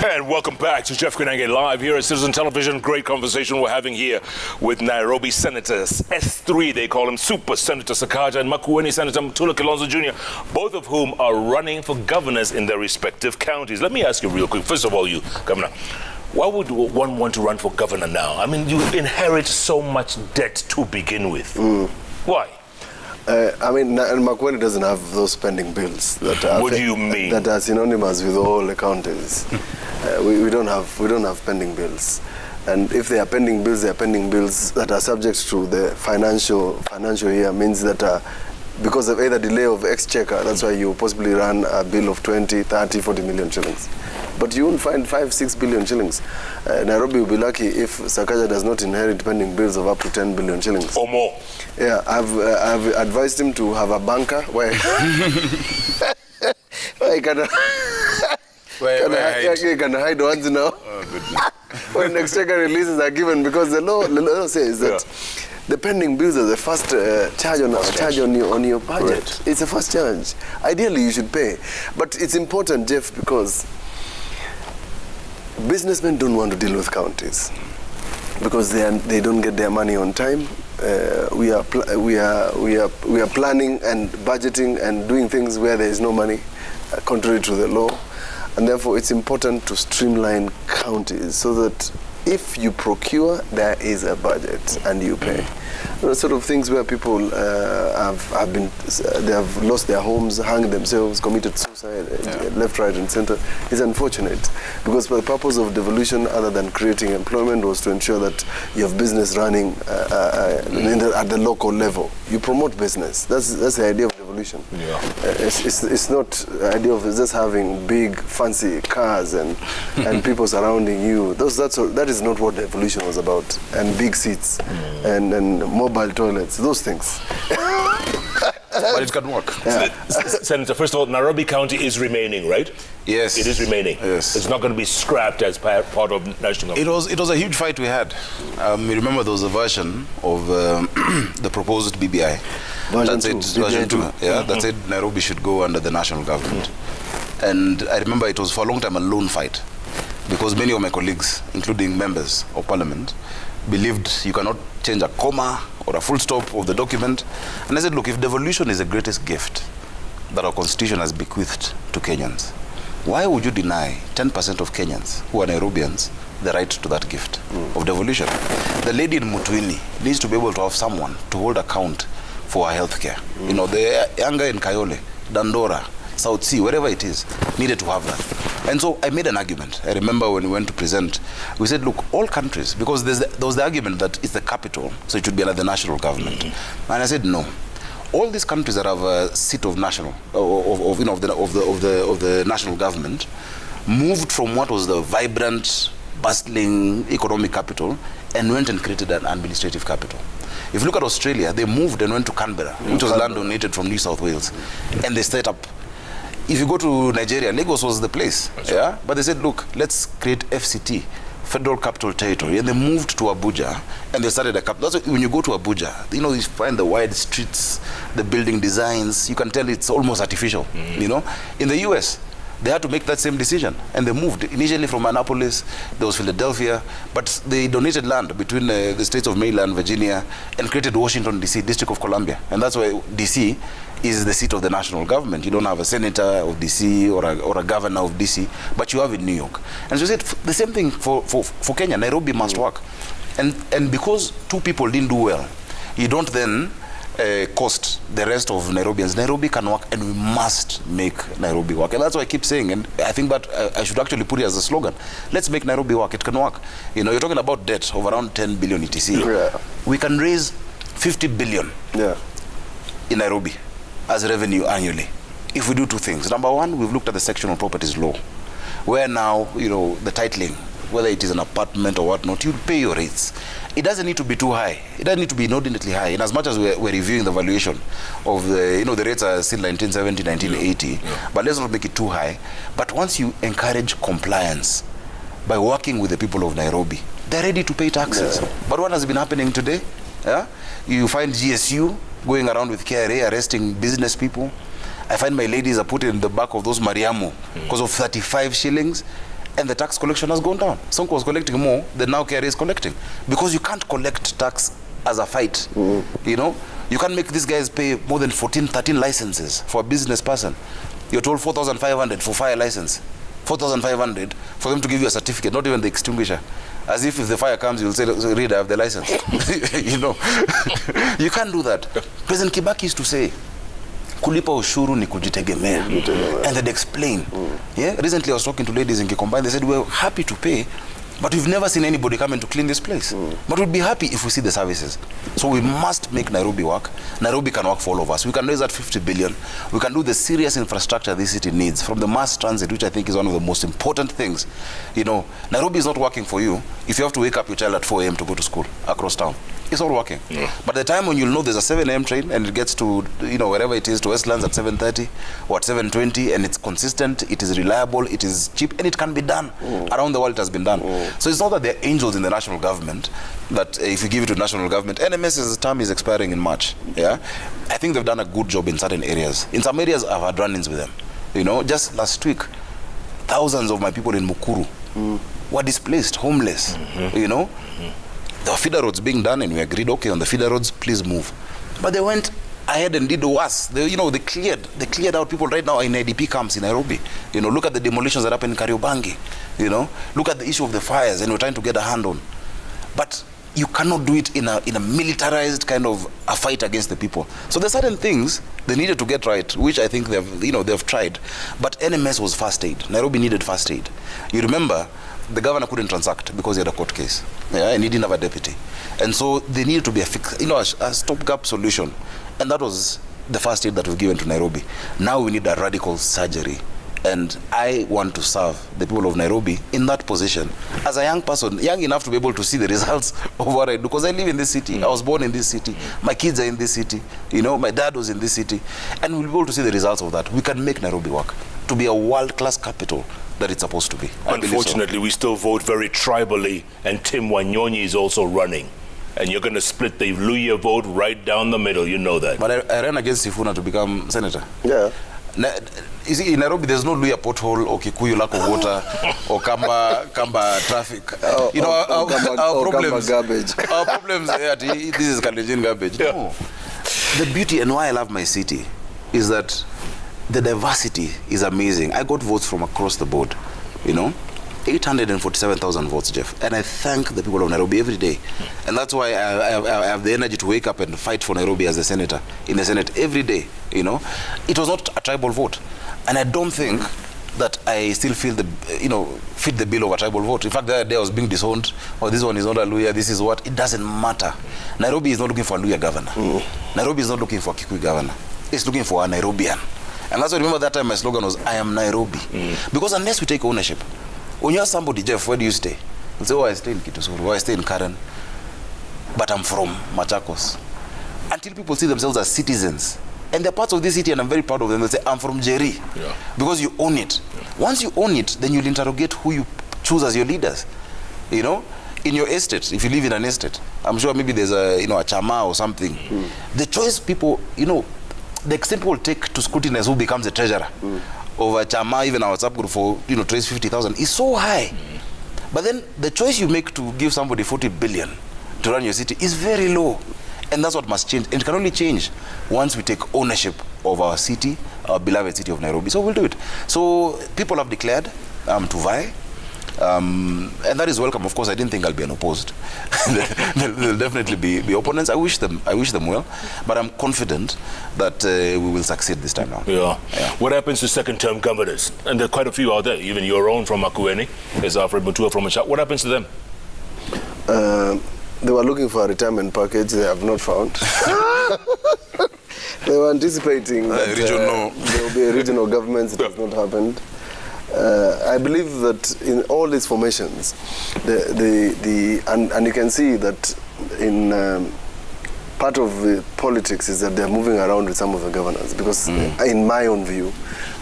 And welcome back to Jeff Koinange Live here at Citizen Television. Great conversation we're having here with Nairobi Senators. S3, they call him, Super Senator Sakaja and Makueni Senator Mutula Kilonzo Jr., both of whom are running for governors in their respective counties. Let me ask you real quick, first of all, you, Governor, why would one want to run for governor now? I mean, you inherit so much debt to begin with. Why? Makueni doesn't have those pending bills that are. What do you mean? That are synonymous with all the counties. We don't have pending bills, and if they are pending bills, they are pending bills that are subject to the financial year. Means that because of either delay of exchequer, that's why you possibly run a bill of 20, 30, 40 million shillings. But you won't find 5-6 billion shillings. Nairobi will be lucky if Sakaja does not inherit pending bills of up to 10 billion shillings. Or more. Yeah, I've advised him to have a banker where he can hide ones now. Oh, goodness. When exchequer releases are given, because the law says that the pending bills are the first charge on your budget. Right. It's a first charge. Ideally, you should pay. But it's important, Jeff, because businessmen don't want to deal with counties because they don't get their money on time. We are planning and budgeting and doing things where there is no money, contrary to the law, and therefore it's important to streamline counties so that if you procure, there is a budget and you pay. Sort of things where people they have lost their homes, hung themselves, committed suicide, left, right, and center, is unfortunate. Because the purpose of devolution, other than creating employment, was to ensure that you have business running at the local level. You promote business. That's the idea of devolution. Yeah. It's not the idea of just having big, fancy cars and people surrounding you. That is not what devolution was about. And big seats and mobile toilets, those things. But it can work. Yeah. Senator, first of all, Nairobi County is remaining, right? Yes. It is remaining. Yes. It's not going to be scrapped as part of national government. It was a huge fight we had. You remember there was a version of the proposed BBI. Version 2. Yeah, that said Nairobi should go under the national government. And I remember it was for a long time a lone fight, because many of my colleagues, including members of parliament, believed you cannot change a comma or a full stop of the document. And I said, look, if devolution is the greatest gift that our constitution has bequeathed to Kenyans, why would you deny 10% of Kenyans who are Nairobians the right to that gift of devolution? The lady in Mutwini needs to be able to have someone to hold account for her health care. You know, the younger in Kayole, Dandora, South Sea, wherever it is, needed to have that. And so I made an argument. I remember when we went to present, we said, look, all countries, because there was the argument that it's the capital, so it should be under the national government. And I said, no. All these countries that have a seat of national, of the national government, moved from what was the vibrant, bustling economic capital and went and created an administrative capital. If you look at Australia, they moved and went to Canberra, which was land donated from New South Wales, and they set up. If you go to Nigeria, Lagos was the place, yeah? But they said, look, let's create FCT, Federal Capital Territory, and they moved to Abuja, and they started a capital. That's why when you go to Abuja, you know, you find the wide streets, the building designs, you can tell it's almost artificial, you know? In the US, they had to make that same decision, and they moved. Initially from Annapolis, there was Philadelphia, but they donated land between the states of Maryland, Virginia, and created Washington, D.C., District of Columbia. And that's why D.C. is the seat of the national government. You don't have a senator of D.C. or a governor of D.C., but you have in New York. And so we said the same thing for Kenya. Nairobi must work. And because two people didn't do well, you don't then cost the rest of Nairobians. Nairobi can work, and we must make Nairobi work. And that's why I keep saying, and I think that I should actually put it as a slogan, let's make Nairobi work. It can work. You know, you're talking about debt of around 10 billion etc. Yeah. We can raise 50 billion in Nairobi as revenue annually if we do two things. Number one, we've looked at the sectional properties law, where now, you know, the titling, whether it is an apartment or whatnot, you pay your rates. It doesn't need to be too high. It doesn't need to be inordinately high. In as much as we're reviewing the valuation of the, you know, the rates are still 1970, 1980, but let's not make it too high. But once you encourage compliance by working with the people of Nairobi, they're ready to pay taxes. But what has been happening today? You find GSU going around with KRA arresting business people. I find my ladies are put in the back of those Mariamo because of 35 shillings. and the tax collection has gone down. Sonko was collecting more than now KRA is collecting, because you can't collect tax as a fight. You know, you can't make these guys pay more than 14, 13 licenses for a business person. You're told 4,500 for fire license, 4,500 for them to give you a certificate, not even the extinguisher. As if the fire comes, you'll say, read, I have the license. You know, you can't do that. President Kibaki used to say, kulipa ushuru ni kujitegemea. And they'd explain. Yeah? Recently I was talking to ladies in Kikombai, they said, we're happy to pay, but we've never seen anybody come in to clean this place. But we'd be happy if we see the services. So we must make Nairobi work. Nairobi can work for all of us. We can raise that 50 billion. We can do the serious infrastructure this city needs, from the mass transit, which I think is one of the most important things. You know, Nairobi is not working for you if you have to wake up your child at 4 a.m. to go to school across town. It's all working. But the time when you'll know there's a 7 a.m. train and it gets to, you know, wherever it is, to Westlands at 7:30 or at 7:20, and it's consistent, it is reliable, it is cheap, and it can be done. Around the world it has been done. So it's not that there are angels in the national government, that if you give it to national government, NMS's term is expiring in March. Yeah, I think they've done a good job in certain areas. In some areas I've had run-ins with them. You know, just last week, thousands of my people in Mukuru were displaced, homeless. You know, the feeder roads being done, and we agreed, okay, on the feeder roads, please move. But they went ahead and did worse. They, you know, they cleared out people right now in IDP camps in Nairobi. You know, look at the demolitions that happened in Kariobangi. You know, look at the issue of the fires, and we're trying to get a hand on. But you cannot do it in a militarized kind of a fight against the people. So there's certain things they needed to get right, which I think they've tried. But NMS was first aid. Nairobi needed first aid. You remember, the governor couldn't transact because he had a court case, and he didn't have a deputy, and so there needed to be a stopgap solution, and that was the first aid that we've given to Nairobi. Now we need a radical surgery, and I want to serve the people of Nairobi in that position as a young person, young enough to be able to see the results of what I do, because I live in this city. I was born in this city. My kids are in this city. You know, my dad was in this city, and we'll be able to see the results of that. We can make Nairobi work to be a world-class capital that it's supposed to be. Unfortunately, we still vote very tribally, and Tim Wanyonyi is also running. And you're going to split the Luhya vote right down the middle, you know that. But I ran against Sifuna to become senator. Yeah. You see, in Nairobi, there's no Luhya pothole or Kikuyu lack of water or Kamba traffic. You know, our problems. Garbage. Our problems, this is Kalenjin garbage. Yeah. No. The beauty and why I love my city is that the diversity is amazing. I got votes from across the board, you know, 847,000 votes, Jeff. And I thank the people of Nairobi every day. And that's why I have the energy to wake up and fight for Nairobi as a senator, in the Senate every day, you know. It was not a tribal vote. And I don't think that I still feel fit the bill of a tribal vote. In fact, the other day I was being disowned, or this one is not a Luhya, this is what. It doesn't matter. Nairobi is not looking for a Luhya governor. Nairobi is not looking for a Kikuyu governor. It's looking for a Nairobian. And that's why I remember that time my slogan was, I am Nairobi. Because unless we take ownership, when you ask somebody, Jeff, where do you stay? They'll say, oh, I stay in Kitusuru, or I stay in Karen, but I'm from Machakos. Until people see themselves as citizens, and they're parts of this city and I'm very proud of them, they'll say, I'm from Jerry. Yeah. Because you own it. Once you own it, then you'll interrogate who you choose as your leaders. You know, in your estate, if you live in an estate, I'm sure maybe there's a chama or something. The choice people, the extent people take to scrutinize who becomes the treasurer of a chama, even our WhatsApp group for, to raise 50,000 is so high. But then the choice you make to give somebody 40 billion to run your city is very low. And that's what must change. And it can only change once we take ownership of our city, our beloved city of Nairobi. So we'll do it. So people have declared to vie. And that is welcome. Of course, I didn't think I'll be unopposed. There'll definitely be opponents. I wish them well. But I'm confident that we will succeed this time now. Yeah. What happens to second-term governors? And there are quite a few out there. Even your own from Makueni. There's Alfred Mutua from Machakos. What happens to them? They were looking for a retirement package they have not found. They were anticipating that there will be a regional government. It has not happened. I believe that in all these formations, and you can see that in part of the politics is that they're moving around with some of the governors, because in my own view,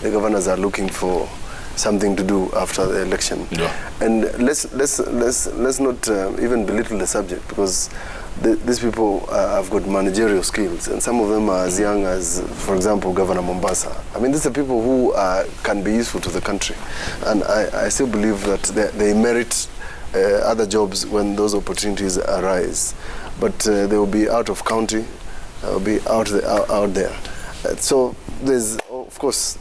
the governors are looking for something to do after the election. Yeah. And let's not even belittle the subject, because these people have got managerial skills, and some of them are as young as, for example, Governor Mombasa. I mean, these are people who can be useful to the country, and I still believe that they merit other jobs when those opportunities arise. But they will be out of county, will be out there. So there's, of course,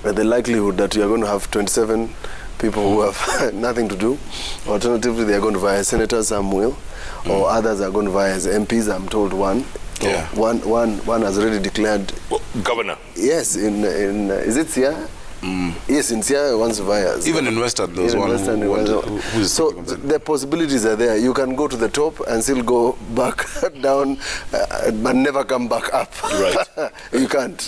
the likelihood that you are going to have 27 people who have nothing to do. Alternatively, they are going to vie as senators, some will, or others are going to vie as MPs. I'm told one. Yeah. One has already declared. Governor. Yes, in is it Sia? Yes, in Sia, one's vias. Even in Western, there's one who is so the possibilities are there. You can go to the top and still go back down, but never come back up. Right. You can't.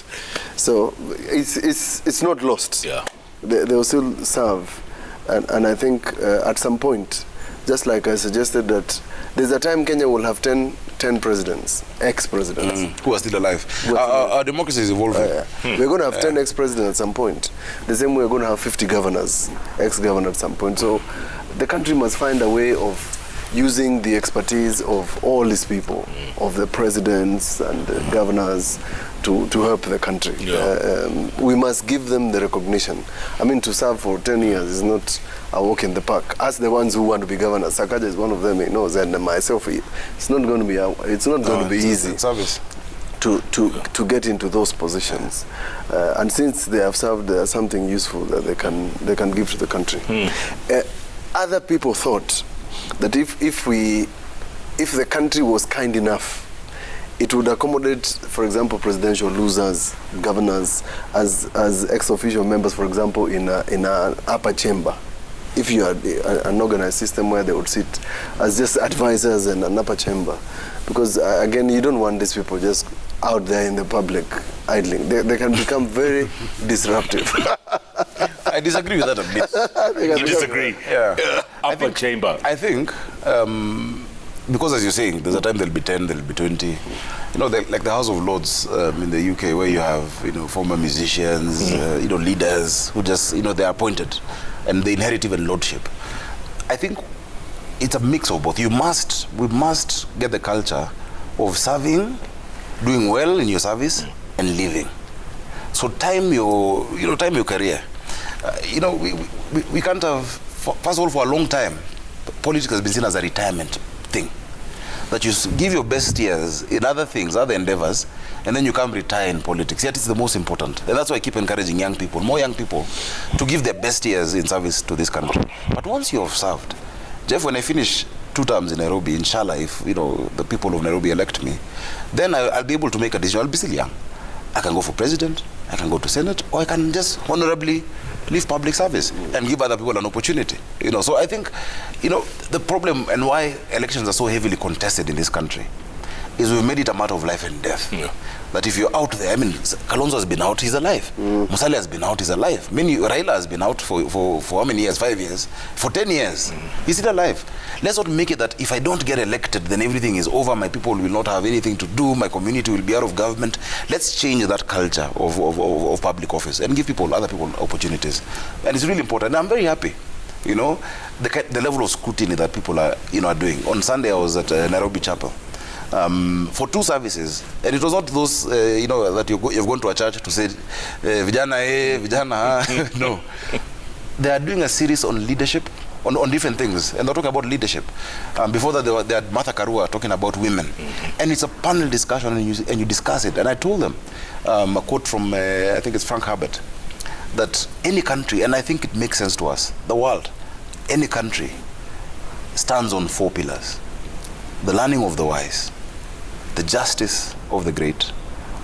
So it's not lost. Yeah. They will still serve, and I think at some point, just like I suggested, that there's a time Kenya will have 10 presidents, ex-presidents. Who are still alive. Our democracy is evolving. We're going to have 10 ex-presidents at some point. The same way we're going to have 50 governors, ex-governors at some point. So the country must find a way of using the expertise of all these people, of the presidents and the governors, to help the country. Yeah. We must give them the recognition. I mean, to serve for 10 years is not a walk in the park. As the ones who want to be governors, Sakaja is one of them, he knows, and myself, it's not going to be easy to get into those positions. And since they have served something useful that they can give to the country. Other people thought that if the country was kind enough, it would accommodate, for example, presidential losers, governors, as ex-official members, for example, in an upper chamber. If you had an organized system where they would sit as just advisors in an upper chamber. Because, again, you don't want these people just out there in the public idling. They can become very disruptive. I disagree with that a bit. You disagree? Yeah. Upper chamber. I think, because as you're saying, there's a time there'll be 10, there'll be 20. You know, like the House of Lords in the UK, where you have, former musicians, leaders who just, they're appointed and they inherit even lordship. I think it's a mix of both. We must get the culture of serving, doing well in your service, and living. So time your career. We can't have, first of all, for a long time, politics has been seen as a retirement thing. That you give your best years in other things, other endeavors, and then you come retire in politics. Yet it's the most important. And that's why I keep encouraging young people, more young people, to give their best years in service to this country. But once you have served, Jeff, when I finish 2 terms in Nairobi, inshallah, if the people of Nairobi elect me, then I'll be able to make a decision. I'll be still young. I can go for president, I can go to Senate, or I can just honorably leave public service and give other people an opportunity. So I think, the problem and why elections are so heavily contested in this country is we've made it a matter of life and death. Yeah. That if you're out there, Kalonzo has been out, he's alive. Musalia has been out, he's alive. Raila has been out for how many years? 5 years? For 10 years. He's still alive. Let's not make it that if I don't get elected, then everything is over, my people will not have anything to do, my community will be out of government. Let's change that culture of public office and give other people opportunities. And it's really important. And I'm very happy. The level of scrutiny that people are doing. On Sunday, I was at Nairobi Chapel. For 2 services, and it was not those that you've gone to a church to say vijana no, they are doing a series on leadership, on different things, and they're talking about leadership. Before that they had Martha Karua talking about women, and it's a panel discussion, and you discuss it. And I told them a quote from I think it's Frank Herbert, that any country, and I think it makes sense to us, the world, any country stands on 4 pillars: the learning of the wise, the justice of the great,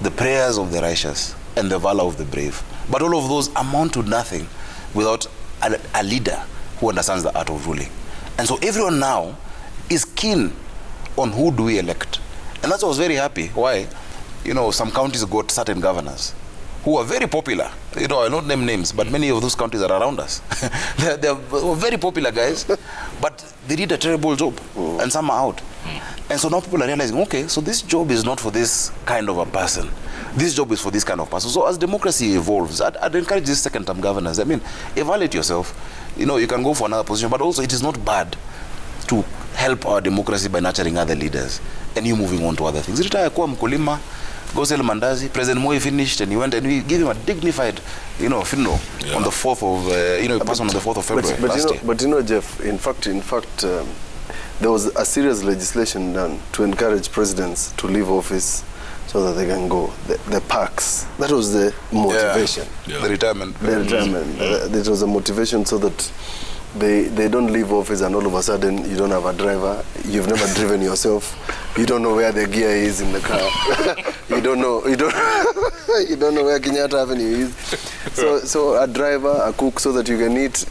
the prayers of the righteous, and the valor of the brave. But all of those amount to nothing without a leader who understands the art of ruling. And so everyone now is keen on who do we elect. And that's why I was very happy. Why? Some counties got certain governors who are very popular. I don't name names, but many of those counties are around us. they're very popular guys, but they did a terrible job, and some are out. And so now people are realizing, okay, so this job is not for this kind of a person. This job is for this kind of person. So as democracy evolves, I'd encourage these second-term governors. Evaluate yourself. You can go for another position, but also it is not bad to help our democracy by nurturing other leaders and you moving on to other things. Retire kuwa mkulima, go sell mandazi. President Moi finished and he went and we gave him a dignified, funeral on the 4th of, he passed on the 4th of February last year. But Jeff, in fact, there was a serious legislation done to encourage presidents to leave office so that they can go. The parks. That was the motivation. Yeah. The retirement. It was a motivation so that they don't leave office and all of a sudden you don't have a driver. You've never driven yourself. You don't know where the gear is in the car. You don't know where Kenyatta Avenue is. So a driver, a cook, so that you can eat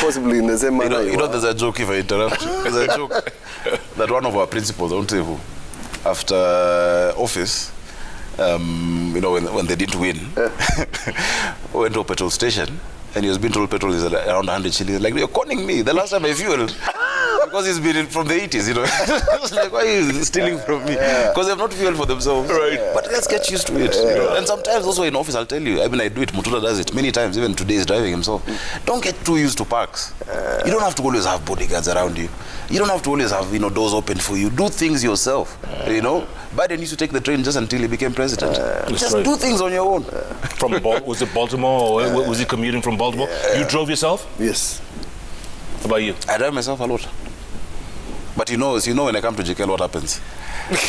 possibly in the same manner. There's a joke, if I interrupt. There's a joke that one of our principals, I won't say who, after office, when they didn't win, went to a petrol station and he was being told petrol is around 100 shillings. Like, you're conning me. The last time I fueled, because he's been from the 80s, It's like, why are you stealing from me? Because they've not fueled for themselves. Right. But let's get used to it. And sometimes also in office, I'll tell you, I do it, Mututa does it many times, even today he's driving himself. Don't get too used to parks. You don't have to always have bodyguards around you. You don't have to always have, doors open for you. Do things yourself, Biden used to take the train just until he became president. Just do things on your own. Was it Baltimore or was he commuting from Baltimore? You drove yourself? Yes. How about you? I drive myself a lot. But when I come to JKL, what happens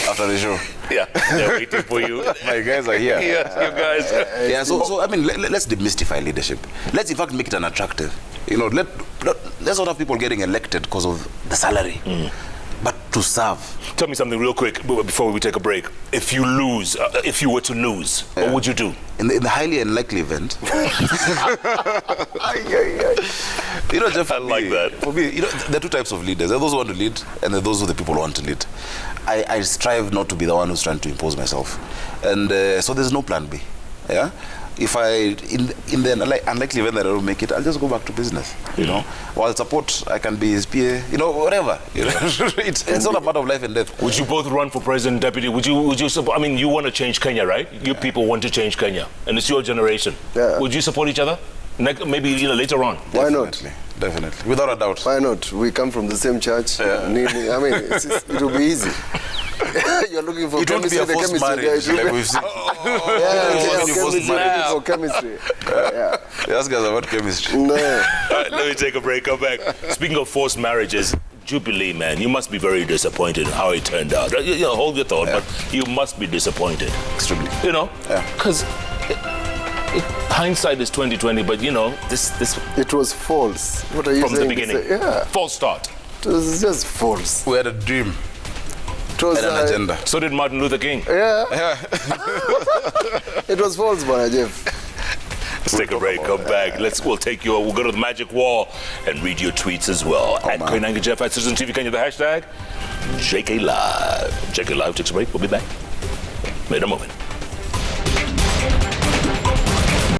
after the show? Yeah, they're waiting for you. My guys are here. Yes, you guys. So let's demystify leadership. Let's in fact make it an attractive. Let's not have people getting elected because of the salary, but to serve. Tell me something real quick before we take a break. If you were to lose, what would you do? In the highly unlikely event. Jeff, I like that. For me, there are two types of leaders. There are those who want to lead, and there are those who the people want to lead. I strive not to be the one who's trying to impose myself, and so there's no plan B. Yeah. If in the unlikely event that I don't make it, I'll just go back to business. While support, I can be his PA. Whatever. It's not a matter of life and death. Would you both run for president, deputy? Would you support? You want to change Kenya, right? You people want to change Kenya, and it's your generation. Yeah. Would you support each other? Maybe later on. Why not? Definitely, without a doubt. Why not? We come from the same church. It will be easy. You're looking for chemistry. It won't be a forced marriage, like we've seen. For chemistry. You ask us about chemistry. No. All right, let me take a break. Come back. Speaking of forced marriages, Jubilee, man, you must be very disappointed how it turned out. Hold your thought, but you must be disappointed. Extremely. Because hindsight is 20/20, but this. It was false. What are you from saying? The beginning? False start. It was just false. We had a dream. It was an agenda. So did Martin Luther King. Yeah. It was false, Bwana Jeff. Let's take a break. Come back. We'll go to the magic wall and read your tweets as well. At Koinange Jeff at Citizen TV Kenya, the hashtag JKLive. JKLive takes a break. We'll be back. Wait a moment.